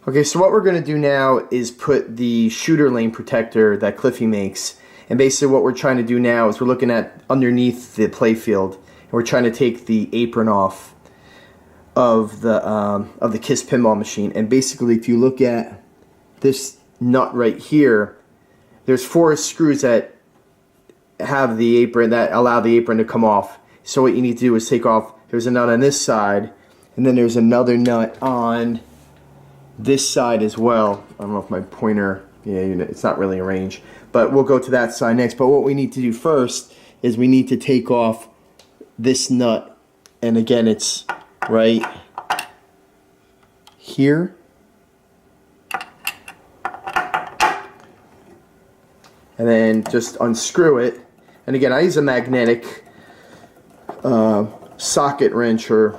Okay, so what we're going to do now is put the shooter lane protector that Cliffy makes. And basically what we're trying to do now is we're looking at underneath the playfield, and we're trying to take the apron off of the Kiss pinball machine. And basically if you look at this nut right here, there's 4 screws that have the apron, that allow the apron to come off. So what you need to do is take off, there's a nut on this side, and then there's another nut on this side as well. I don't know if my pointer, yeah, it's not really in range, but we'll go to that side next. But what we need to do first is we need to take off this nut, and again it's right here, and then just unscrew it. And again, I use a magnetic socket wrench, or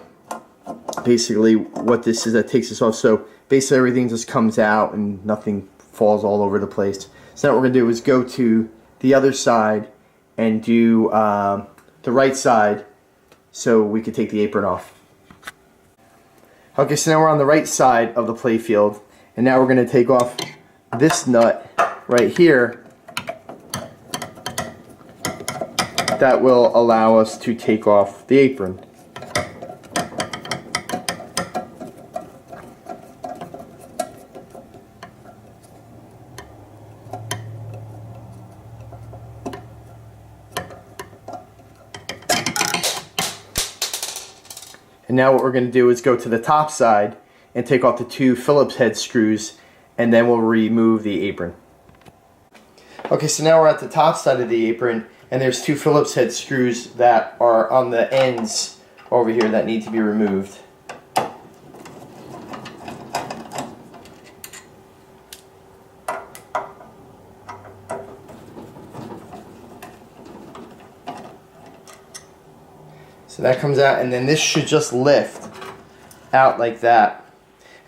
basically what this is that takes this off. So basically everything just comes out and nothing falls all over the place. So now what we're going to do is go to the other side and do the right side so we can take the apron off. Okay, so now we're on the right side of the playfield, and now we're going to take off this nut right here that will allow us to take off the apron. And now what we're going to do is go to the top side and take off the 2 Phillips head screws, and then we'll remove the apron. Okay, so now we're at the top side of the apron, and there's 2 Phillips head screws that are on the ends over here that need to be removed. So that comes out, and then this should just lift out like that.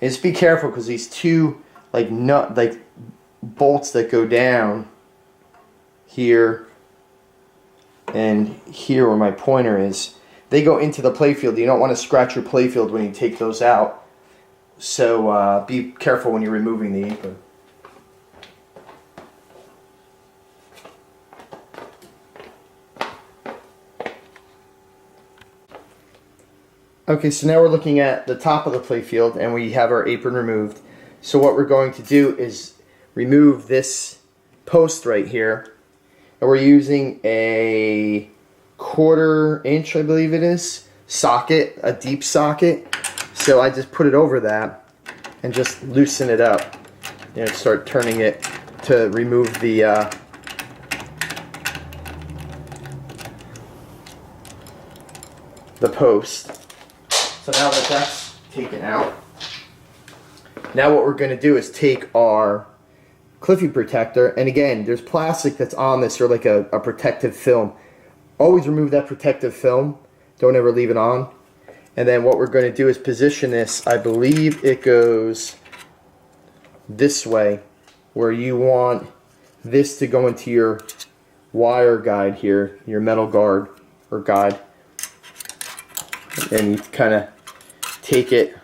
And just be careful, because these 2 like bolts that go down here and here where my pointer is, they go into the playfield. You don't want to scratch your playfield when you take those out. So be careful when you're removing the apron. Okay, so now we're looking at the top of the playfield, and we have our apron removed. So what we're going to do is remove this post right here, and we're using a 1/4 inch, I believe it is, socket, a deep socket. So I just put it over that and just loosen it up and start turning it to remove the post. So now that that's taken out, now what we're going to do is take our Cliffy protector, and again, there's plastic that's on this, or like a protective film. Always remove that protective film. Don't ever leave it on. And then what we're going to do is position this. I believe it goes this way, where you want this to go into your wire guide here, your metal guard or guide. And you kind of take it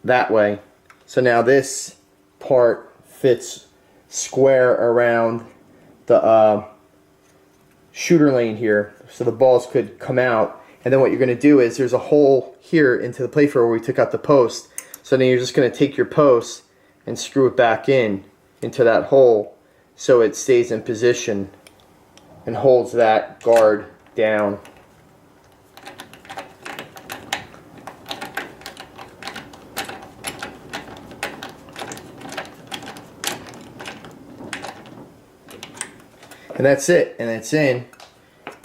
that way. So now this part fits square around the shooter lane here, so the balls could come out. And then what you're going to do is there's a hole here into the playfield where we took out the post. So then you're just going to take your post and screw it back in into that hole so it stays in position and holds that guard down. And that's it, and it's in.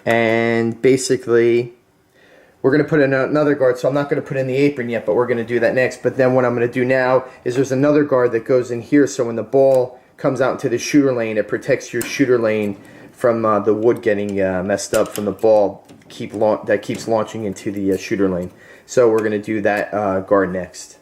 And basically we're going to put in another guard, so I'm not going to put in the apron yet, but we're going to do that next. But then what I'm going to do now is there's another guard that goes in here, so when the ball comes out into the shooter lane, it protects your shooter lane from the wood getting messed up from the ball that keeps launching into the shooter lane. So we're going to do that guard next.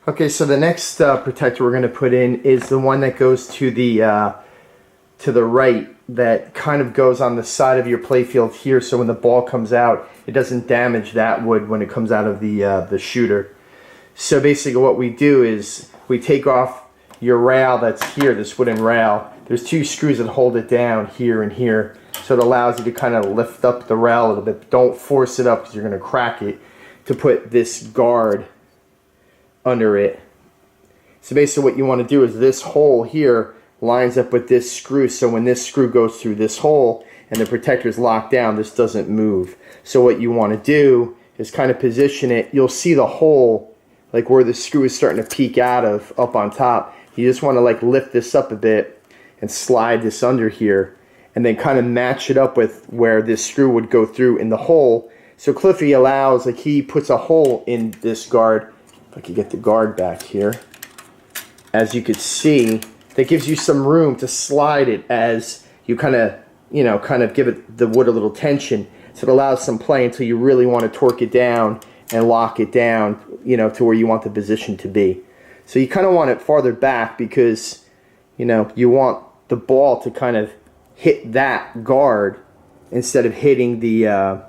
Okay, so the next protector we're going to put in is the one that goes to the right, that kind of goes on the side of your playfield here, so when the ball comes out, it doesn't damage that wood when it comes out of the shooter. So basically what we do is we take off your rail that's here, this wooden rail. There's two screws that hold it down here and here. So it allows you to kind of lift up the rail a little bit. Don't force it up because you're going to crack it, to put this guard under it. So basically what you want to do is this hole here lines up with this screw, so when this screw goes through this hole and the protector is locked down, this doesn't move. So what you want to do is kind of position it. You'll see the hole, like where the screw is starting to peek out of, up on top. You just want to like lift this up a bit and slide this under here, and then kind of match it up with where this screw would go through in the hole. So Cliffy allows, like he puts a hole in this guard. If I could get the guard back here. As you could see, that gives you some room to slide it as you kind of, kind of give it the wood a little tension. So it allows some play until you really want to torque it down and lock it down, to where you want the position to be. So you kind of want it farther back because, you want the ball to kind of hit that guard instead of hitting the,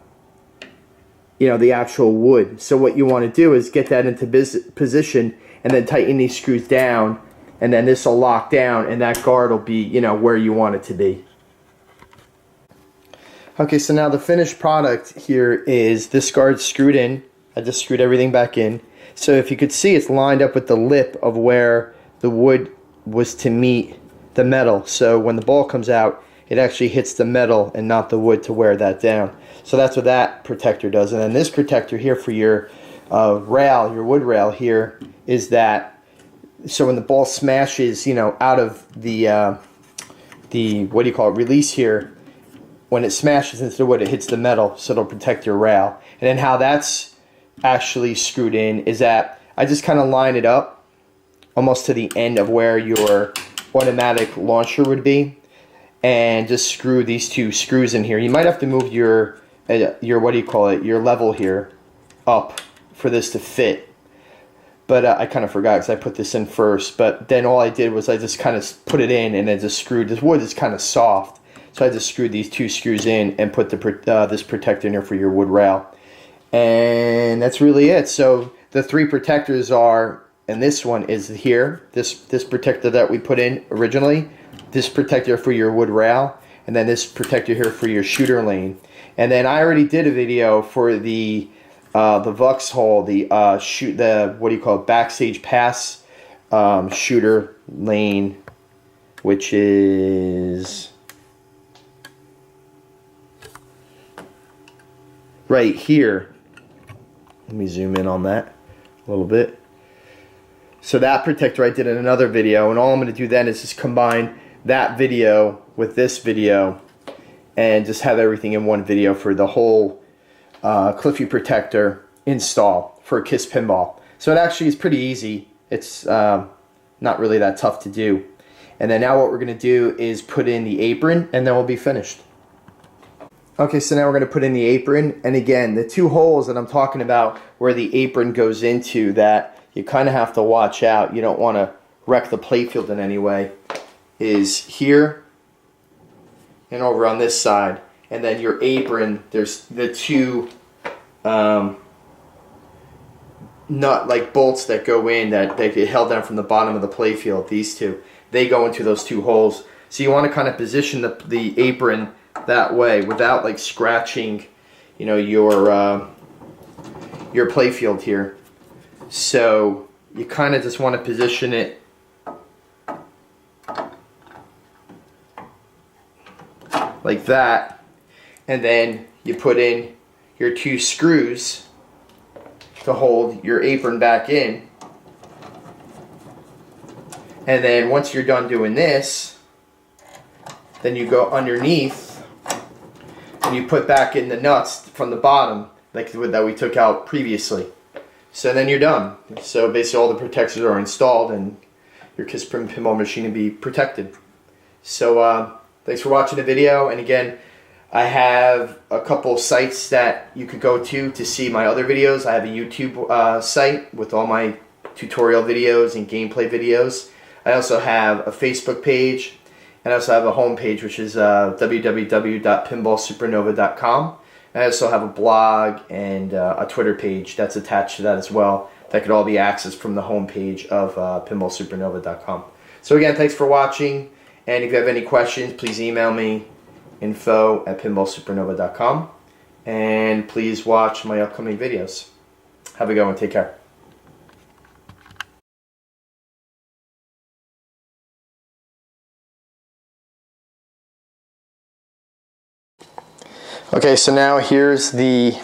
the actual wood. So what you want to do is get that into position and then tighten these screws down, and then this will lock down and that guard will be, where you want it to be. Okay, so now the finished product here is this guard screwed in. I just screwed everything back in. So if you could see, it's lined up with the lip of where the wood was to meet the metal. So when the ball comes out, it actually hits the metal and not the wood to wear that down. So that's what that protector does. And then this protector here for your rail, your wood rail here, is that so when the ball smashes, out of the what do you call it, release here, when it smashes into the wood, it hits the metal, so it'll protect your rail. And then how that's actually screwed in is that I just kind of line it up almost to the end of where your automatic launcher would be, and just screw these two screws in here. You might have to move your what do you call it, your level here up for this to fit. But I kind of forgot because I put this in first. But then all I did was I just kind of put it in and then just screwed. This wood is kind of soft, so I just screwed these two screws in and put this protector in here for your wood rail. And that's really it. So the three protectors are, and this one is here, this protector that we put in originally, this protector for your wood rail, and then this protector here for your shooter lane. And then I already did a video for the Vux hole, the what do you call it, backstage pass shooter lane, which is right here. Let me zoom in on that a little bit. So that protector I did in another video, and all I'm going to do then is just combine that video with this video and just have everything in one video for the whole Cliffy protector install for Kiss Pinball. So it actually is pretty easy. It's not really that tough to do. And then now what we're going to do is put in the apron, and then we'll be finished. Okay, so now we're going to put in the apron, and again, the two holes that I'm talking about where the apron goes into, that you kind of have to watch out, you don't want to wreck the playfield in any way, is here and over on this side. And then your apron, there's the two nut like bolts that go in that get held down from the bottom of the playfield. These two, they go into those two holes. So you want to kind of position the apron that way without like scratching, your playfield here. So you kind of just want to position it like that, and then you put in your two screws to hold your apron back in. And then once you're done doing this, then you go underneath and you put back in the nuts from the bottom like that we took out previously. So then you're done. So basically all the protectors are installed and your Kiss Pinball machine will be protected. So thanks for watching the video, and again, I have a couple sites that you could go to see my other videos. I have a YouTube site with all my tutorial videos and gameplay videos. I also have a Facebook page, and I also have a home page, which is www.pinballsupernova.com, I also have a blog and a Twitter page that's attached to that as well. That could all be accessed from the homepage of pinballsupernova.com. So again, thanks for watching. And if you have any questions, please email me, info@pinballsupernova.com. And please watch my upcoming videos. Have a good one. Take care. Okay, so now here's the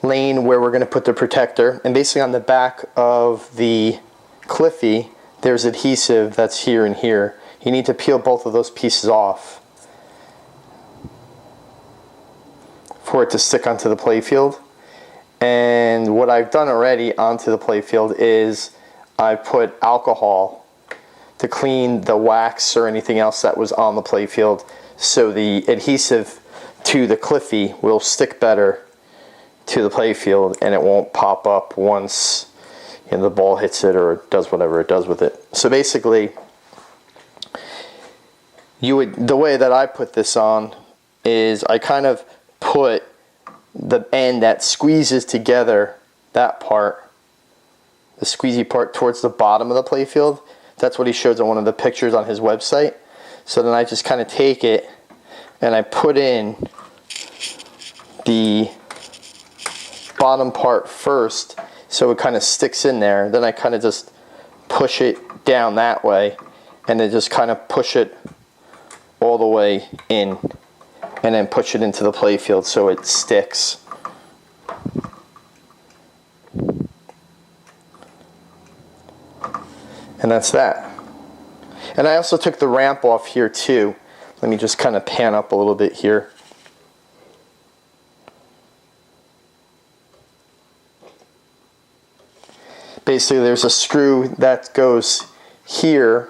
lane where we're going to put the protector, and basically on the back of the Cliffy there's adhesive that's here and here. You need to peel both of those pieces off for it to stick onto the playfield. And what I've done already onto the playfield is I put alcohol to clean the wax or anything else that was on the playfield, so the adhesive to the Cliffy will stick better to the playfield and it won't pop up once the ball hits it or does whatever it does with it. So basically, the way that I put this on is I kind of put the end that squeezes together, that part, the squeezy part, towards the bottom of the playfield. That's what he shows on one of the pictures on his website. So then I just kind of take it and I put in the bottom part first, so it kind of sticks in there. Then I kind of just push it down that way, and then just kind of push it all the way in, and then push it into the playfield so it sticks. And that's that. And I also took the ramp off here too. Let me just kind of pan up a little bit here. Basically, there's a screw that goes here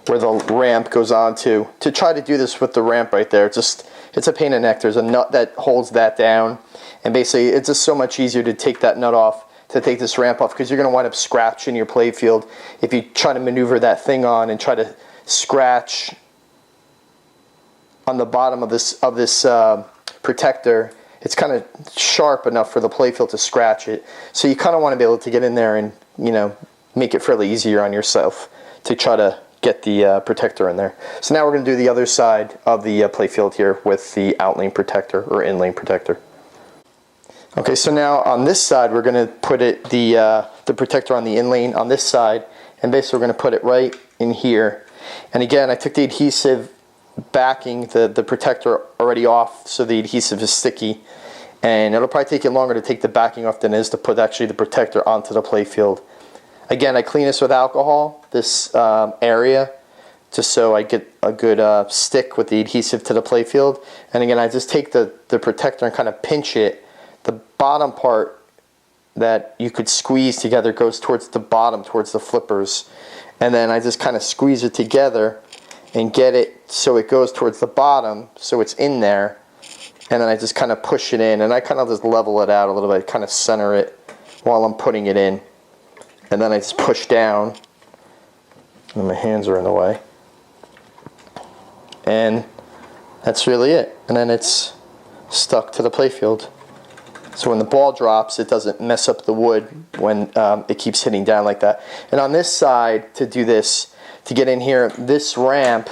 where the ramp goes onto. To try to do this with the ramp right there, it's a pain in the neck. There's a nut that holds that down, and basically it's just so much easier to take that nut off, to take this ramp off, because you're going to wind up scratching your playfield if you try to maneuver that thing on and try to scratch on the bottom of this protector. It's kind of sharp enough for the playfield to scratch it. So you kind of want to be able to get in there and, make it fairly easier on yourself to try to get the protector in there. So now we're going to do the other side of the playfield here with the out lane protector or in lane protector. Okay, so now on this side we're going to put the protector on the in lane on this side, and basically we're going to put it right in here. And again, I took the adhesive backing the protector already off, so the adhesive is sticky, and it'll probably take you longer to take the backing off than it is to put actually the protector onto the playfield. Again, I clean this with alcohol, this area, just so I get a good stick with the adhesive to the playfield. And again, I just take the protector and kind of pinch it. The bottom part that you could squeeze together goes towards the bottom, towards the flippers, and then I just kind of squeeze it together and get it so it goes towards the bottom, so it's in there, and then I just kind of push it in, and I kind of just level it out a little bit, kind of center it while I'm putting it in, and then I just push down, and my hands are in the way, and that's really it, and then it's stuck to the playfield. So when the ball drops, it doesn't mess up the wood when it keeps hitting down like that. And on this side, to do this, to get in here, this ramp,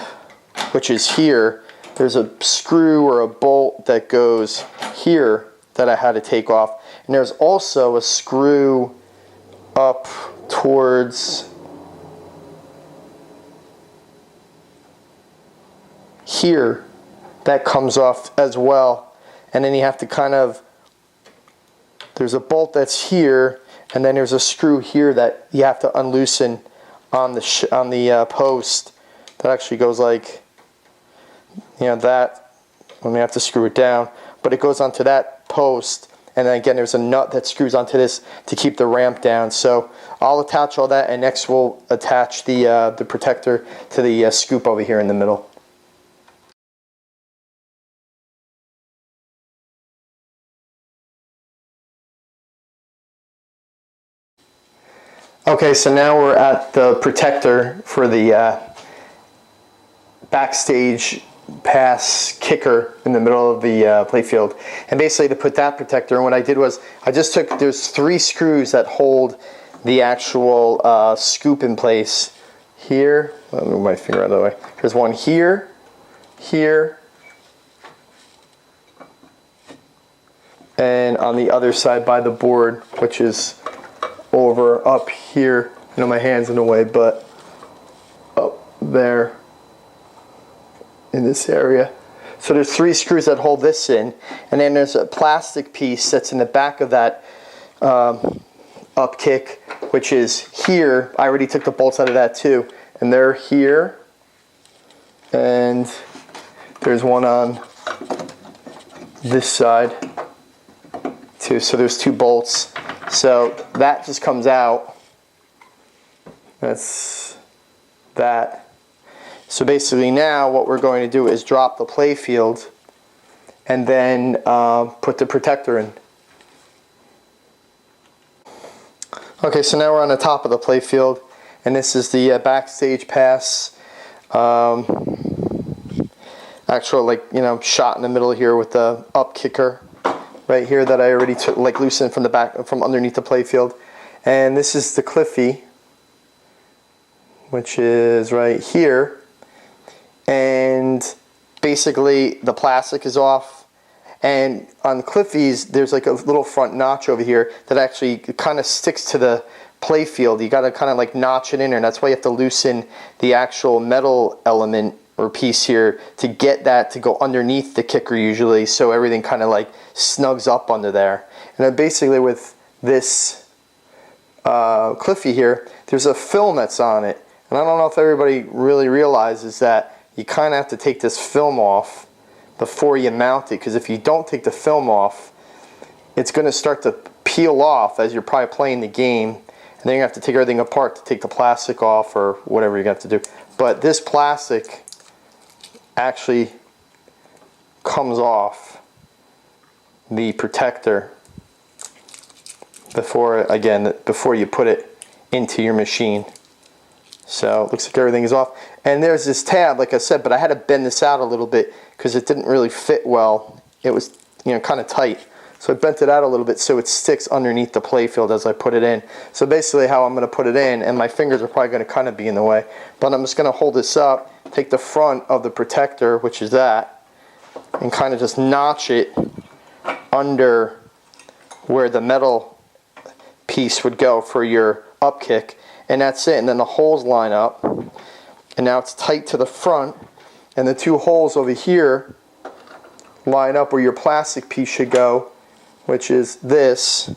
which is here, there's a screw or a bolt that goes here that I had to take off. And there's also a screw up towards here that comes off as well. And then you have to kind of, there's a bolt that's here, and then there's a screw here that you have to unloosen on the post that actually goes like, that, when you have to screw it down, but it goes onto that post, and then again there's a nut that screws onto this to keep the ramp down. So I'll attach all that, and next we'll attach the protector to the scoop over here in the middle. Okay, so now we're at the protector for the backstage pass kicker in the middle of the play field. And basically to put that protector, and what I did was I just took, there's 3 screws that hold the actual scoop in place here. I'll move my finger out of the way. There's one here, here, and on the other side by the board, which is over up here. I know my hand's in the way, but up there in this area. So there's 3 screws that hold this in, and then there's a plastic piece that's in the back of that up kick, which is here. I already took the bolts out of that too, and they're here, and there's one on this side too. So there's 2 bolts. So that just comes out. That's that. So basically now what we're going to do is drop the play field and then put the protector in. Okay, so now we're on the top of the play field, and this is the backstage pass. Actual, like, you know, shot in the middle here with the up kicker right here that I already took, like, loosened from the back, from underneath the play field. And this is the Cliffy, which is right here. And basically the plastic is off, and on Cliffy's there's like a little front notch over here that actually kind of sticks to the play field. You got to kind of like notch it in there, and that's why you have to loosen the actual metal element or piece here to get that to go underneath the kicker usually, so everything kind of like snugs up under there. And then basically with this Cliffy here, there's a film that's on it, and I don't know if everybody really realizes that you kind of have to take this film off before you mount it, because if you don't take the film off, it's going to start to peel off as you're probably playing the game, and then you have to take everything apart to take the plastic off or whatever you have to do. But this plastic actually comes off the protector before you put it into your machine. So it looks like everything is off. And there's this tab, like I said, but I had to bend this out a little bit because it didn't really fit well. It was, you know, kind of tight. So I bent it out a little bit so it sticks underneath the play field as I put it in. So basically how I'm going to put it in, and my fingers are probably going to kind of be in the way, but I'm just going to hold this up, take the front of the protector, which is that, and kind of just notch it under where the metal piece would go for your up kick. And that's it, and then the holes line up, and now it's tight to the front, and the 2 holes over here line up where your plastic piece should go, which is this,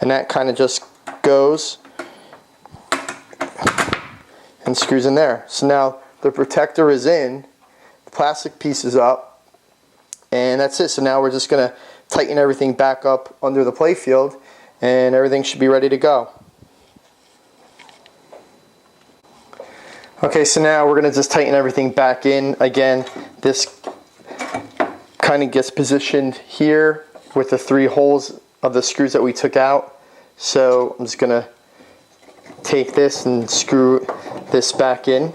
and that kind of just goes and screws in there. So now the protector is in, the plastic piece is up, and that's it. So now we're just going to tighten everything back up under the play field, and everything should be ready to go. Okay, so now we're going to just tighten everything back in. Again, this kind of gets positioned here with the 3 holes of the screws that we took out. So I'm just going to take this and screw this back in.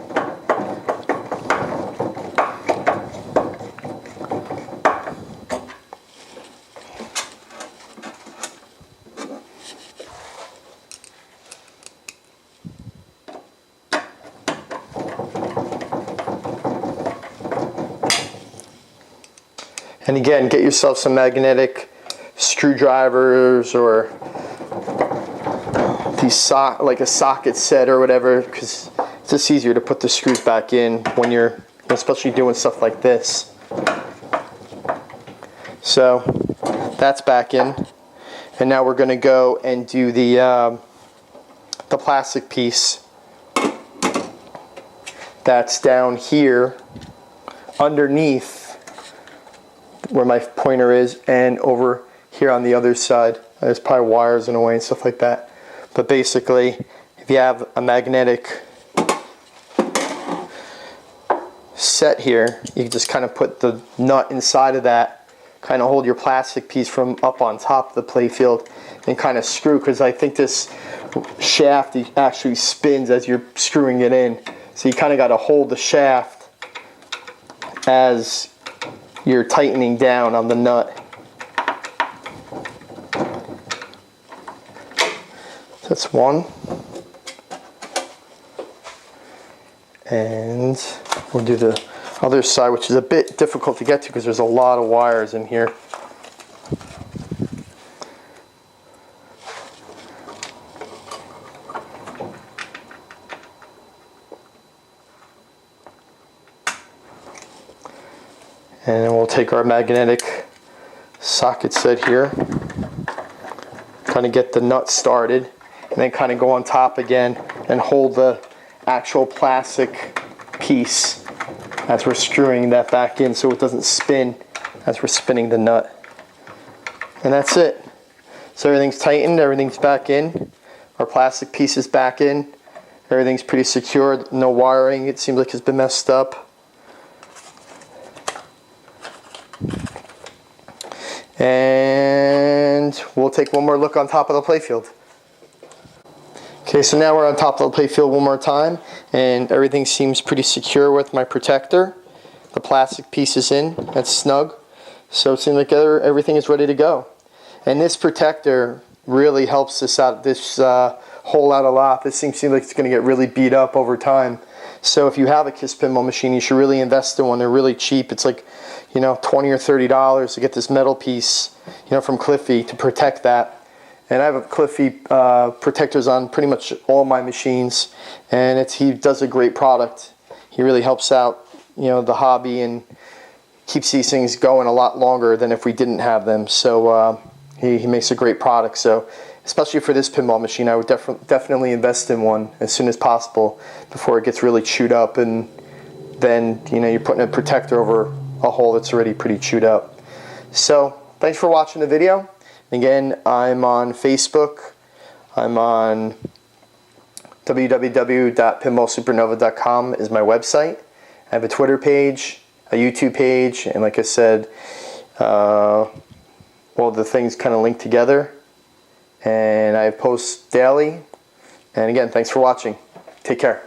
And again, get yourself some magnetic screwdrivers or these like a socket set or whatever, because it's just easier to put the screws back in when you're especially doing stuff like this. So that's back in, and now we're going to go and do the plastic piece that's down here underneath where my pointer is, and over here on the other side. There's probably wires in the way and stuff like that. But basically, if you have a magnetic set here, you can just kind of put the nut inside of that, kind of hold your plastic piece from up on top of the play field, and kind of screw, because I think this shaft actually spins as you're screwing it in. So you kind of got to hold the shaft as you're tightening down on the nut. That's one. And we'll do the other side, which is a bit difficult to get to because there's a lot of wires in here. And then we'll take our magnetic socket set here, kind of get the nut started, and then kind of go on top again and hold the actual plastic piece as we're screwing that back in so it doesn't spin as we're spinning the nut. And that's it. So everything's tightened, everything's back in, our plastic piece is back in, everything's pretty secure, no wiring, it seems like it's been messed up. And we'll take one more look on top of the playfield. Okay, so now we're on top of the playfield one more time, and everything seems pretty secure with my protector. The plastic piece is in, that's snug. So it seems like everything is ready to go. And this protector really helps this out, this hole out a lot. This thing seems like it's going to get really beat up over time. So if you have a Kiss pinball machine, you should really invest in one. They're really cheap. It's like, you know, $20 or $30 to get this metal piece, you know, from Cliffy to protect that. And I have a Cliffy protectors on pretty much all my machines, and he does a great product. He really helps out, you know, the hobby and keeps these things going a lot longer than if we didn't have them. So he makes a great product. So especially for this pinball machine, I would definitely invest in one as soon as possible before it gets really chewed up, and then, you know, you're putting a protector over a hole that's already pretty chewed up. So thanks for watching the video. Again, I'm on Facebook. I'm on www.pinballsupernova.com is my website. I have a Twitter page, a YouTube page, and like I said, well, the things kind of link together. And I post daily. And again, thanks for watching. Take care.